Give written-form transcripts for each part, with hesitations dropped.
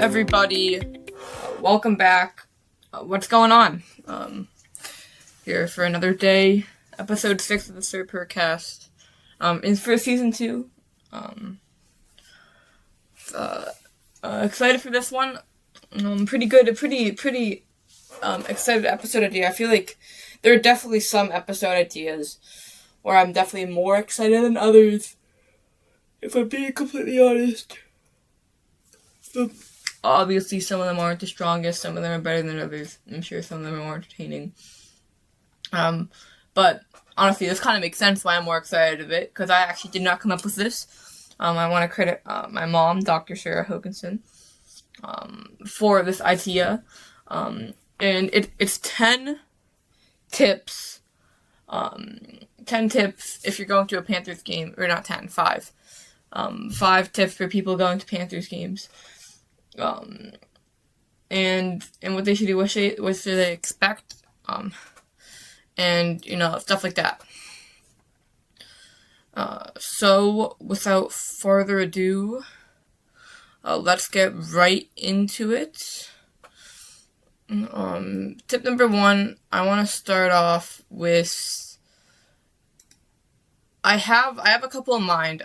everybody? Welcome back. What's going on? Here for another day. Episode 6 of the Sir Purrcast. It's for season 2. Excited for this one. Pretty good. A pretty excited episode idea. I feel like there are definitely some episode ideas where I'm definitely more excited than others, if I'm being completely honest. But obviously, some of them aren't the strongest. Some of them are better than others. I'm sure some of them are more entertaining. But honestly, this kind of makes sense why I'm more excited of it, because I actually did not come up with this. I want to credit my mom, Dr. Sir Purrcast Ssn, for this idea. And it's 10 tips. 10 tips if you're going to a Panthers game, or not 10, 5. 5 tips for people going to Panthers games. And what they should do, what should they expect, and, stuff like that. So, without further ado, let's get right into it. Tip number 1, I want to start off with, I have a couple in mind.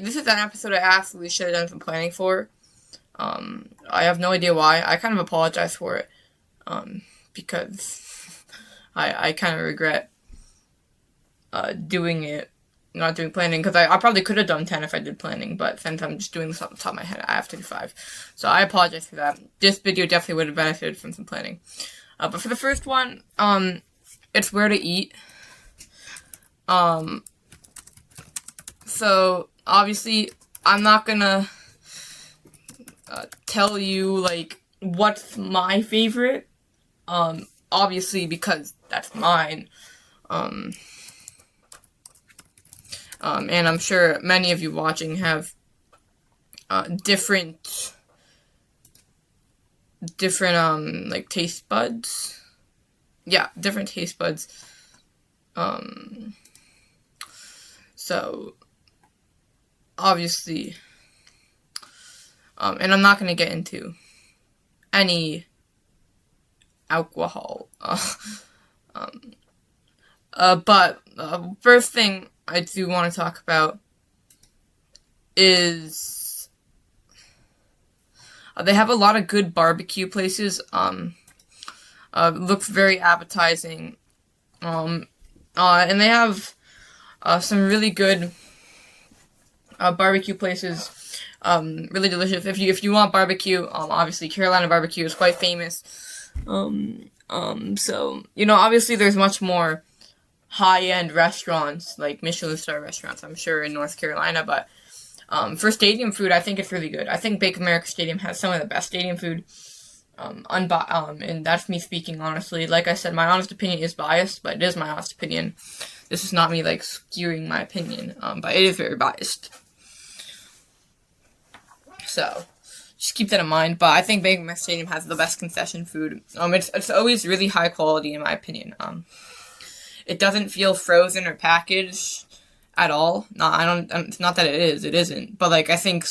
This is an episode I absolutely should have done some planning for. I have no idea why. I kind of apologize for it, because I kind of regret not doing planning, because I probably could have done 10 if I did planning, but since I'm just doing this off the top of my head, I have to do 5. So I apologize for that. This video definitely would have benefited from some planning. But for the first one, it's where to eat. So, obviously, I'm not gonna tell you, what's my favorite, obviously, because that's mine, and I'm sure many of you watching have, different, taste buds. Yeah, different taste buds. So, obviously, and I'm not going to get into any alcohol, but, first thing I do want to talk about is, they have a lot of good barbecue places. Looks very appetizing, and they have, some really good, barbecue places, really delicious. If you want barbecue, obviously Carolina barbecue is quite famous. So, obviously there's much more high-end restaurants, like Michelin star restaurants, I'm sure, in North Carolina, but, for stadium food, I think it's really good. I think Bank of America Stadium has some of the best stadium food, and that's me speaking honestly. Like I said, my honest opinion is biased, but it is my honest opinion. This is not me, skewing my opinion, but it is very biased. So, just keep that in mind, but I think Bank of America Stadium has the best concession food. It's always really high quality, in my opinion. It doesn't feel frozen or packaged at all. It's not that it isn't, but, I think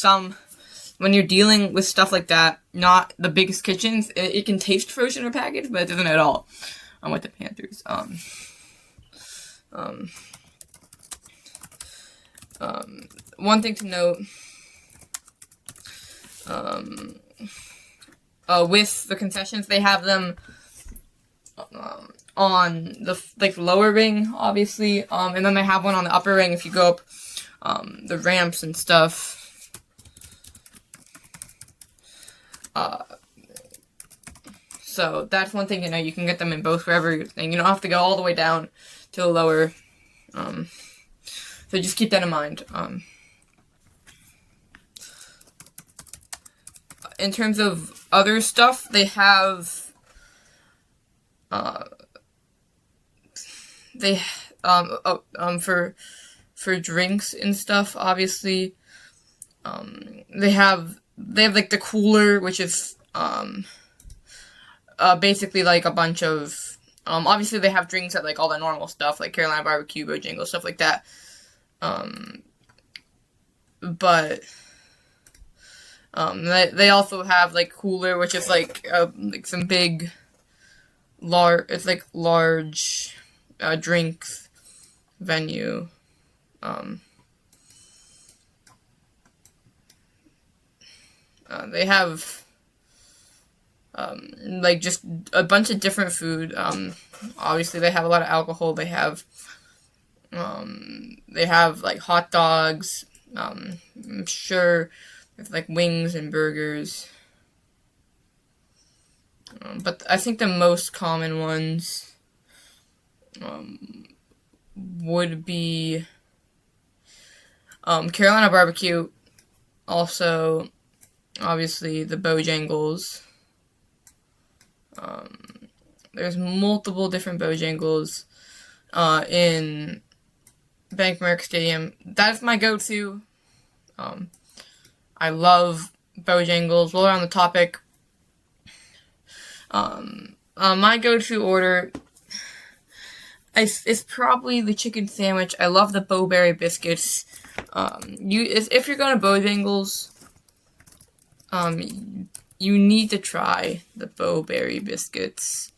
when you're dealing with stuff like that, not the biggest kitchens, it can taste frozen or packaged, but it doesn't at all, with the Panthers. One thing to note, with the concessions, they have them, on the, lower ring, obviously, and then they have one on the upper ring if you go up, the ramps and stuff. So that's one thing, you can get them in both wherever you're staying. You don't have to go all the way down to the lower, so just keep that in mind. In terms of other stuff, they have, for drinks and stuff, obviously, they have the cooler, which is, basically, a bunch of, obviously they have drinks at, all the normal stuff, like Carolina barbecue, Bojangles, stuff like that, but, They also have like Cooler, which is like some big, large drinks venue. They have like just a bunch of different food. Obviously they have a lot of alcohol. They have like hot dogs. I'm sure there's like wings and burgers. But I think the most common ones would be Carolina barbecue. Also, obviously, the Bojangles. There's multiple different Bojangles in Bank of America Stadium. That's my go-to. I love Bojangles. While we're on the topic, my go-to order is probably the chicken sandwich. I love the Bowberry biscuits. If you're going to Bojangles, you need to try the Bowberry biscuits.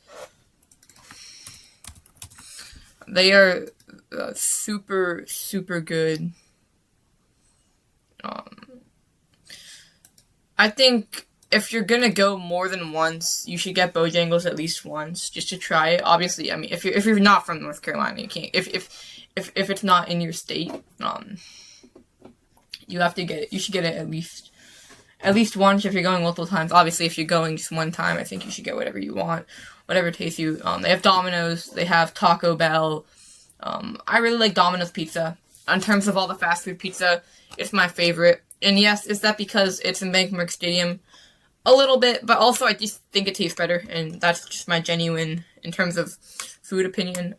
They are super, super good. I think if you're gonna go more than once, you should get Bojangles at least once just to try it. Obviously, I mean, if you're not from North Carolina, you can't. If it's not in your state, you have to get it. You should get it at least once if you're going multiple times. Obviously, if you're going just one time, I think you should get whatever you want, whatever tastes you. They have Domino's, they have Taco Bell. I really like Domino's pizza. In terms of all the fast food pizza, it's my favorite. And yes, is that because it's in Bank of America Stadium? A little bit, but also I just think it tastes better, and that's just my genuine, in terms of food opinion.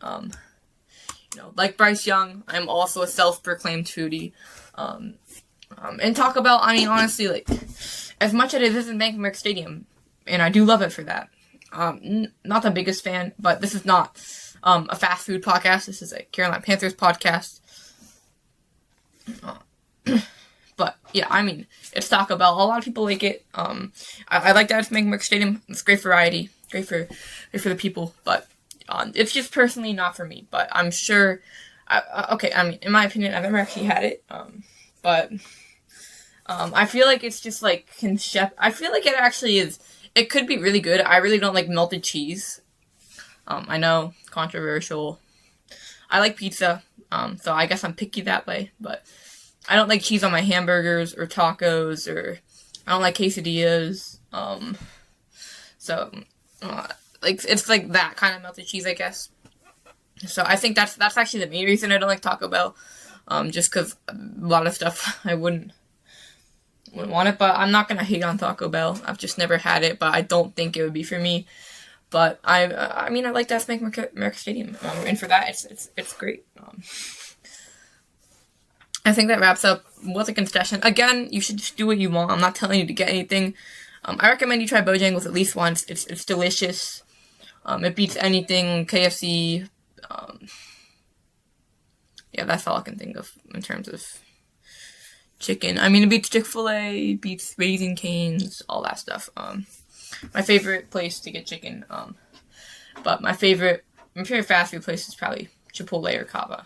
Like Bryce Young, I'm also a self-proclaimed foodie. And Taco Bell, I mean, honestly, like, as much as it is in Bank of America Stadium, and I do love it for that, not the biggest fan, but this is not a fast food podcast. This is a Carolina Panthers podcast. But, yeah, I mean, it's Taco Bell. A lot of people like it. I like that it's Bank of America Stadium. It's great variety. Great for the people. But it's just personally not for me. But I'm sure... in my opinion, I've never actually had it. But I feel like it's just like... I feel like it actually is... It could be really good. I really don't like melted cheese. I know, controversial. I like pizza. So I guess I'm picky that way. But... I don't like cheese on my hamburgers or tacos, or I don't like quesadillas. It's like that kind of melted cheese, I guess. So I think that's actually the main reason I don't like Taco Bell. Just because a lot of stuff I wouldn't want it, but I'm not gonna hate on Taco Bell. I've just never had it, but I don't think it would be for me. But I mean, I like that Bank of America Stadium, and for that, it's great. I think that wraps up with a concession. Again, you should just do what you want. I'm not telling you to get anything. I recommend you try Bojangles at least once. It's delicious. It beats anything. KFC. Yeah, that's all I can think of in terms of chicken. I mean, it beats Chick-fil-A, beats Raising Cane's, all that stuff. My favorite place to get chicken. But my favorite fast food place is probably Chipotle or Cava.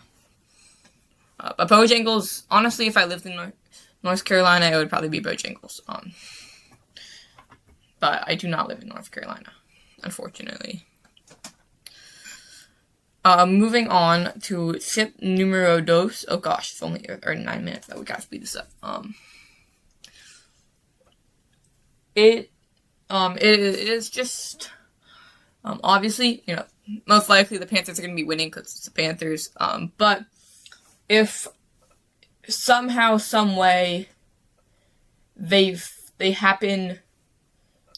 But Bojangles, honestly, if I lived in North Carolina, it would probably be Bojangles. But I do not live in North Carolina, unfortunately. Moving on to tip numero dos. Oh gosh, it's only 9 minutes. We gotta speed this up. It is just, obviously, most likely the Panthers are gonna be winning because it's the Panthers. But if somehow, some way, they happen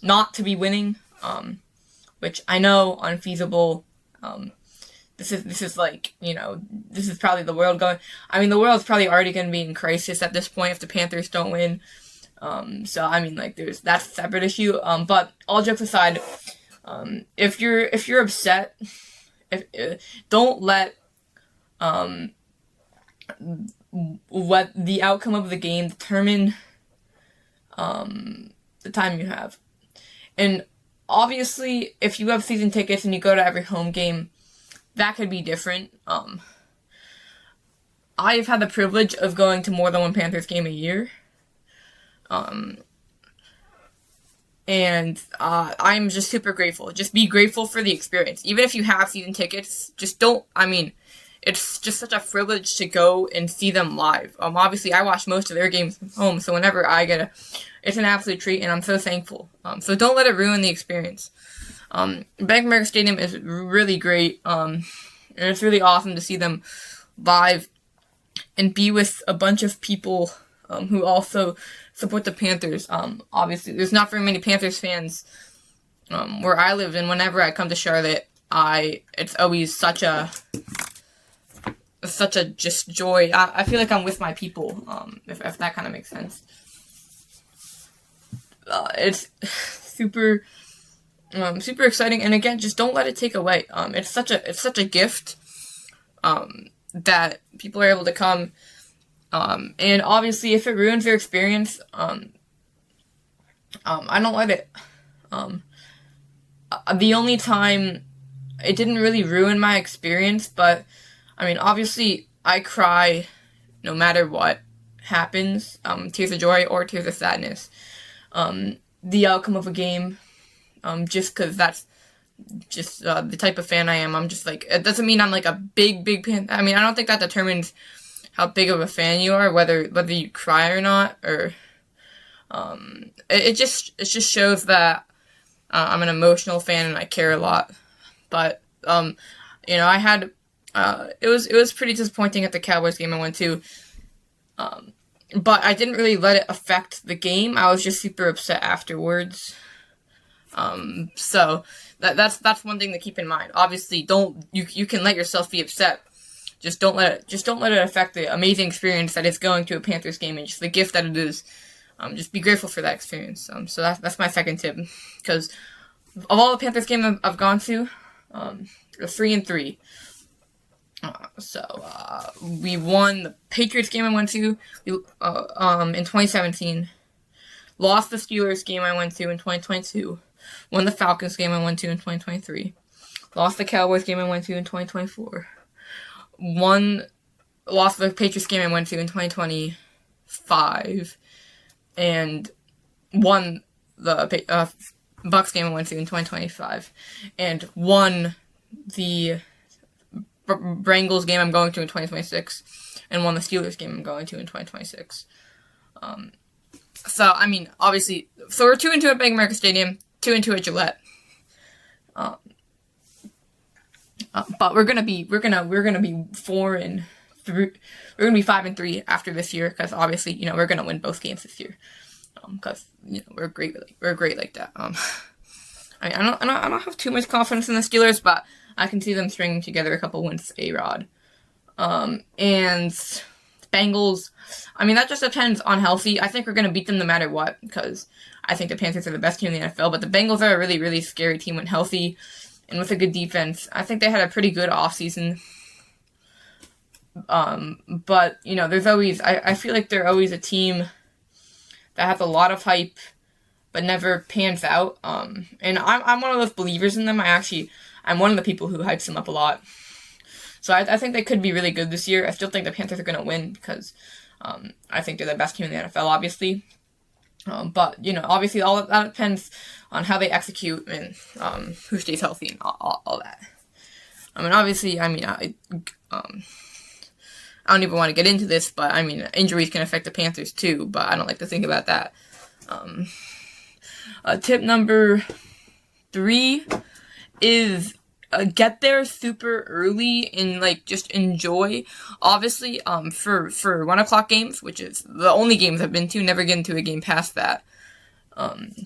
not to be winning, which I know unfeasible. This is like, this is probably the world going. I mean, the world's probably already going to be in crisis at this point if the Panthers don't win. So I mean, like, that's a separate issue. But all jokes aside, if you're upset, don't let what the outcome of the game determine the time you have. And obviously, if you have season tickets and you go to every home game, that could be different. I've had the privilege of going to more than one Panthers game a year. And I'm just super grateful. Just be grateful for the experience. Even if you have season tickets, just don't, it's just such a privilege to go and see them live. Obviously, I watch most of their games from home, so whenever I get it's an absolute treat, and I'm so thankful. So don't let it ruin the experience. Bank of America Stadium is really great, and it's really awesome to see them live and be with a bunch of people who also support the Panthers. Obviously, there's not very many Panthers fans where I live, and whenever I come to Charlotte, it's always such a just joy. I feel like I'm with my people, if that kind of makes sense. It's super exciting, and again, just don't let it take away. It's such a gift that people are able to come. And obviously, if it ruins their experience, I don't let it. The only time it didn't really ruin my experience, but obviously, I cry no matter what happens, tears of joy or tears of sadness. The outcome of a game, just because that's just the type of fan I am. I'm just like, it doesn't mean I'm like a big fan. I don't think that determines how big of a fan you are, whether you cry or not, or it just shows that I'm an emotional fan and I care a lot. But I had it was pretty disappointing at the Cowboys game I went to. But I didn't really let it affect the game. I was just super upset afterwards. So that's one thing to keep in mind. Obviously, you can let yourself be upset. Just don't let it affect the amazing experience that is going to a Panthers game and just the gift that it is. Just be grateful for that experience. So that's my second tip, because of all the Panthers games I've gone to, 3-3. We won the Patriots game I went to in 2017. Lost the Steelers game I went to in 2022. Won the Falcons game I went to in 2023. Lost the Cowboys game I went to in 2024. Lost the Patriots game I went to in 2025. And won the Bucks game I went to in 2025. And won the Bengals game I'm going to in 2026, and won the Steelers game I'm going to in 2026. Obviously, so we're 2-2 at Bank of America Stadium, 2-2 at Gillette. But we're gonna be 4-3. We're gonna be 5-3 after this year, because obviously we're gonna win both games this year. Because we're great like that. I don't have too much confidence in the Steelers, but I can see them stringing together a couple wins with A-Rod. And Bengals, that just depends on healthy. I think we're going to beat them no matter what, because I think the Panthers are the best team in the NFL, but the Bengals are a really, really scary team when healthy and with a good defense. I think they had a pretty good offseason. But, there's always, I feel like they're always a team that has a lot of hype, but never pans out. And I'm one of those believers in them. I'm one of the people who hypes them up a lot. So I think they could be really good this year. I still think the Panthers are going to win, because I think they're the best team in the NFL, obviously. But, obviously all of that depends on how they execute and who stays healthy and all that. Obviously, I don't even want to get into this, but, injuries can affect the Panthers too, but I don't like to think about that. Tip number 3 is get there super early and just enjoy. Obviously, for 1:00 games, which is the only games I've been to, never get into a game past that.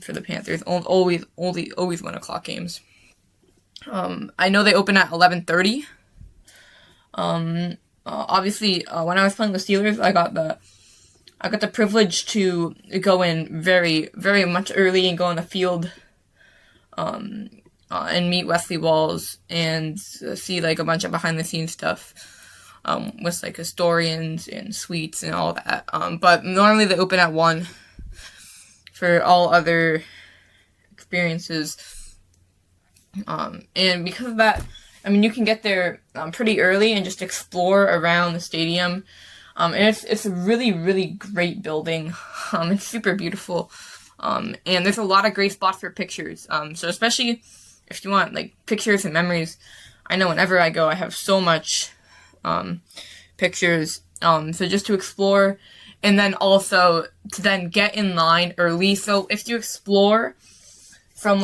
For the Panthers, always 1:00 games. I know they open at 11:30. Obviously, when I was playing the Steelers, I got the privilege to go in very, very much early and go on the field. And meet Wesley Walls and see a bunch of behind the scenes stuff with historians and suites and all that. But normally they open at 1. for all other experiences. And because of that, I mean, you can get there pretty early and just explore around the stadium. And it's a really, really great building. It's super beautiful. And there's a lot of great spots for pictures. So especially if you want like pictures and memories, I know whenever I go, I have so much pictures. So just to explore, and then also to then get in line early. So if you explore from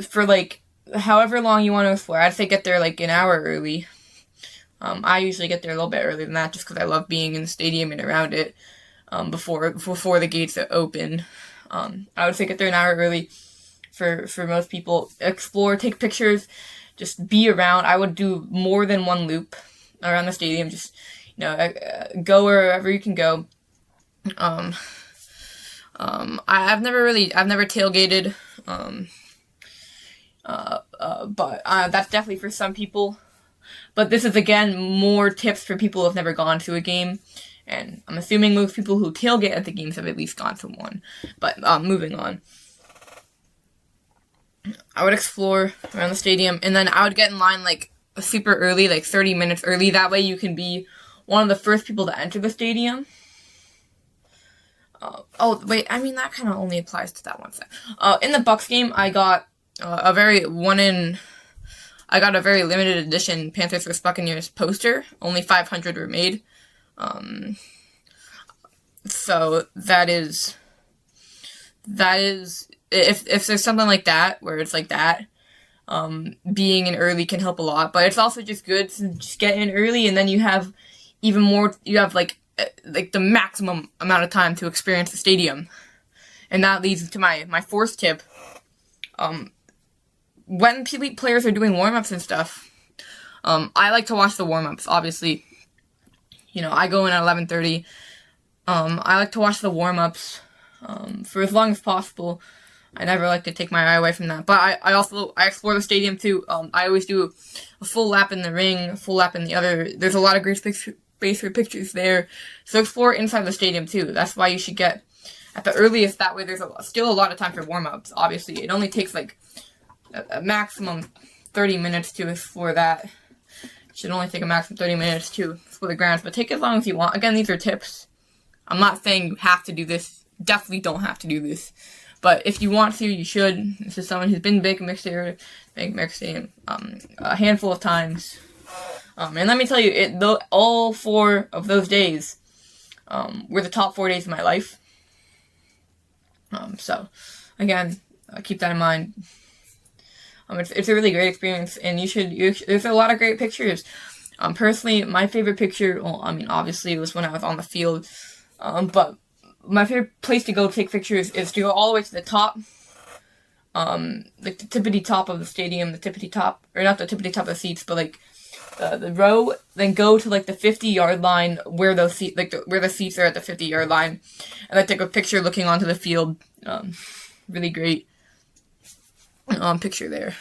for however long you want to explore, I'd say get there like an hour early. I usually get there a little bit earlier than that just because I love being in the stadium and around it before the gates open. I would say get there an hour early for most people. Explore, take pictures, just be around. I would do more than one loop around the stadium. Just, go wherever you can go. I've never tailgated. But that's definitely for some people. But this is, again, more tips for people who have never gone to a game. And I'm assuming most people who tailgate at the games have at least gone to one. But moving on. I would explore around the stadium. And then I would get in line super early, 30 minutes early. That way you can be one of the first people to enter the stadium. That kind of only applies to that one set. In the Bucks game, I got a very limited edition Panthers vs. Buccaneers poster. Only 500 were made. So that is if there's something like that where it's like that, being in early can help a lot. But it's also just good to just get in early, and then you have even more. You have the maximum amount of time to experience the stadium, and that leads to my fourth tip. When players are doing warm-ups and stuff, I like to watch the warm-ups, obviously. I go in at 11:30. I like to watch the warm-ups for as long as possible. I never like to take my eye away from that. But I also explore the stadium, too. I always do a full lap in the ring, a full lap in the other. There's a lot of great space for pictures there. So explore inside the stadium, too. That's why you should get at the earliest. That way there's still a lot of time for warm-ups. Obviously, it only takes a maximum 30 minutes to explore that. It should only take a maximum 30 minutes to explore the grounds, but take as long as you want. Again, these are tips. I'm not saying you have to do this. Definitely don't have to do this. But if you want to, you should. This is someone who's been to Bank of America Stadium a handful of times. And let me tell you, all 4 of those days were the top 4 days of my life. So, again, keep that in mind. It's a really great experience, and there's a lot of great pictures. Personally, my favorite picture, obviously it was when I was on the field, but my favorite place to go take pictures is to go all the way to the top, the tippity top of the stadium, or not the tippity top of the seats, but the row, then go to the 50-yard line where those where the seats are at the 50-yard line, and then take a picture looking onto the field. Really great picture there.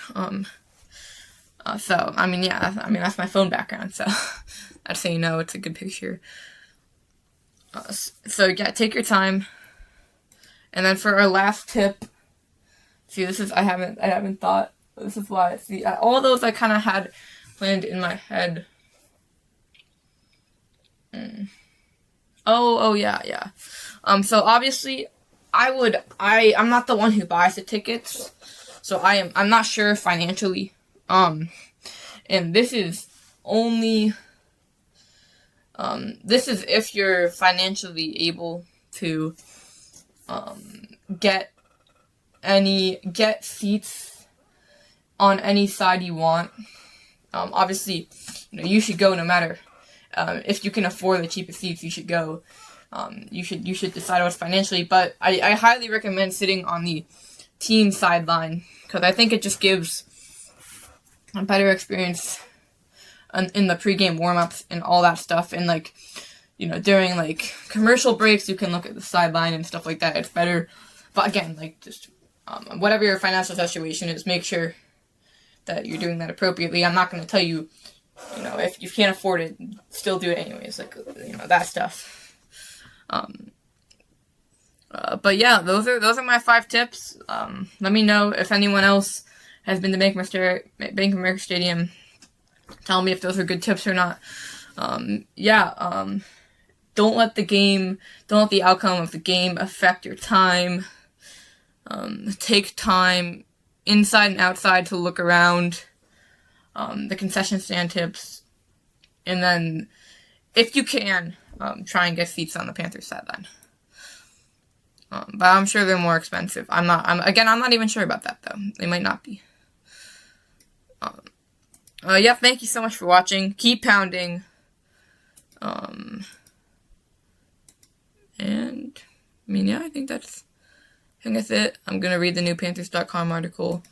That's my phone background, so I'd say it's a good picture. Take your time. And then for our last tip, I haven't thought. This is why. All those I kind of had planned in my head. Yeah. So obviously, I'm not the one who buys the tickets, so I'm not sure financially. And this is only. This is if you're financially able to get seats on any side you want. Obviously, you should go no matter. If you can afford the cheapest seats, you should go. You should decide what's financially, but I highly recommend sitting on the team sideline because I think it just gives a better experience in the pregame warm-ups and all that stuff, and during commercial breaks you can look at the sideline and stuff like that. It's better, but again, whatever your financial situation is, make sure that you're doing that appropriately. I'm not going to tell you, if you can't afford it, still do it anyways, that stuff. But yeah, those are my 5 tips. Let me know if anyone else has been to Bank of America Stadium. Tell me if those are good tips or not. Don't let the outcome of the game affect your time. Take time inside and outside to look around. The concession stand tips, and then if you can, try and get seats on the Panthers sideline. But I'm sure they're more expensive. I'm not even sure about that, though. They might not be. Thank you so much for watching. Keep pounding. I think that's it. I'm gonna read the new Panthers.com article.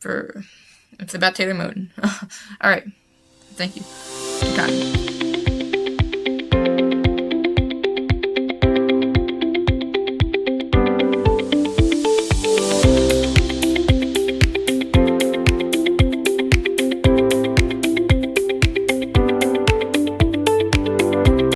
It's about Taylor Moton. Alright. Thank you. Good time.